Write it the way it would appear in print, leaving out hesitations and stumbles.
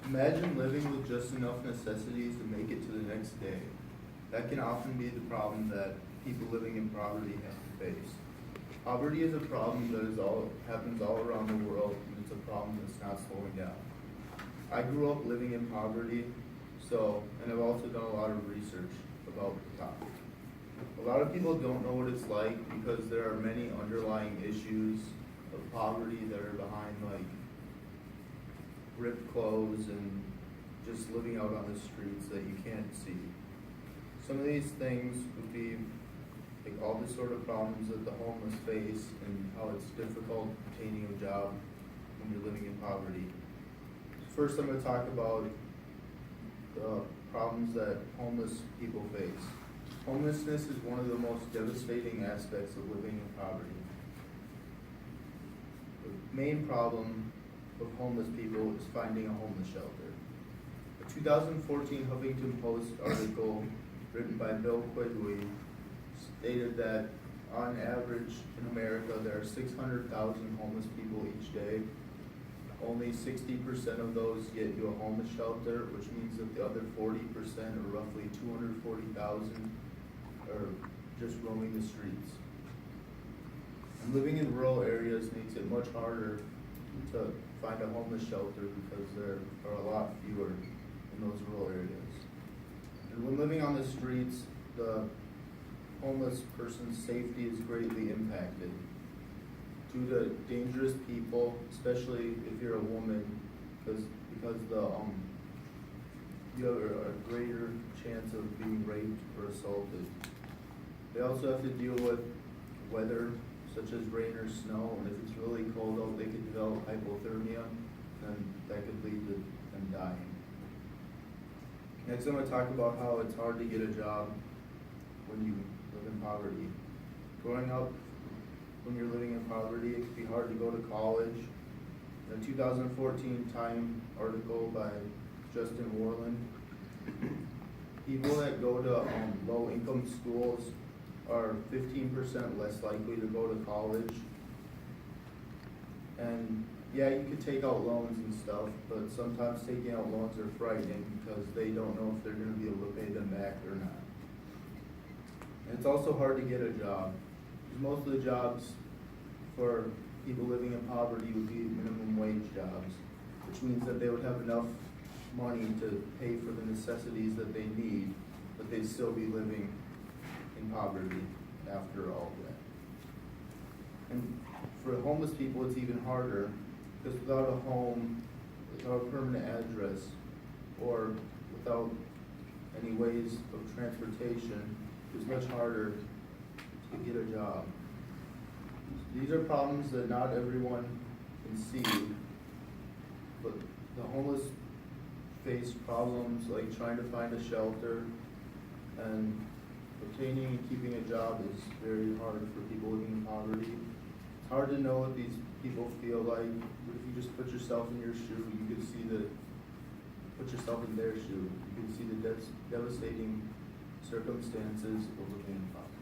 Imagine living with just enough necessities to make it to the next day. That can often be the problem that people living in poverty have to face. Poverty is a problem that happens all around the world, and it's a problem that's not slowing down. I grew up living in poverty, and I've also done a lot of research about the topic. A lot of people don't know what it's like because there are many underlying issues of poverty that are behind, like ripped clothes and just living out on the streets that you can't see. Some of these things would be like all the sort of problems that the homeless face and how it's difficult obtaining a job when you're living in poverty. First, I'm going to talk about the problems that homeless people face. Homelessness is one of the most devastating aspects of living in poverty. The main problem of homeless people is finding a homeless shelter. A 2014 Huffington Post article written by Bill Quigley stated that on average in America there are 600,000 homeless people each day. Only 60% of those get to a homeless shelter, which means that the other 40%, or roughly 240,000, are just roaming the streets. And living in rural areas makes it much harder to find a homeless shelter because there are a lot fewer in those rural areas. And when living on the streets, the homeless person's safety is greatly impacted due to dangerous people, especially if you're a woman, because you have a greater chance of being raped or assaulted. They also have to deal with weather such as rain or snow, and if it's really cold out, they could develop hypothermia, and that could lead to them dying. Next, I'm going to talk about how it's hard to get a job when you live in poverty. Growing up, when you're living in poverty, it can be hard to go to college. In a 2014 Time article by Justin Warland, people that go to low-income schools are 15% less likely to go to college. And yeah, you could take out loans and stuff, but sometimes taking out loans are frightening because they don't know if they're going to be able to pay them back or not. And it's also hard to get a job. Most of the jobs for people living in poverty would be minimum wage jobs, which means that they would have enough money to pay for the necessities that they need, but they'd still be living in poverty after all of that. And for homeless people, it's even harder because without a home, without a permanent address, or without any ways of transportation, it's much harder to get a job. These are problems that not everyone can see, but the homeless face problems like trying to find a shelter, and obtaining and keeping a job is very hard for people living in poverty. It's hard to know what these people feel like, but if you just put yourself in your shoe, you could see put yourself in their shoe. You can see the devastating circumstances of living in poverty.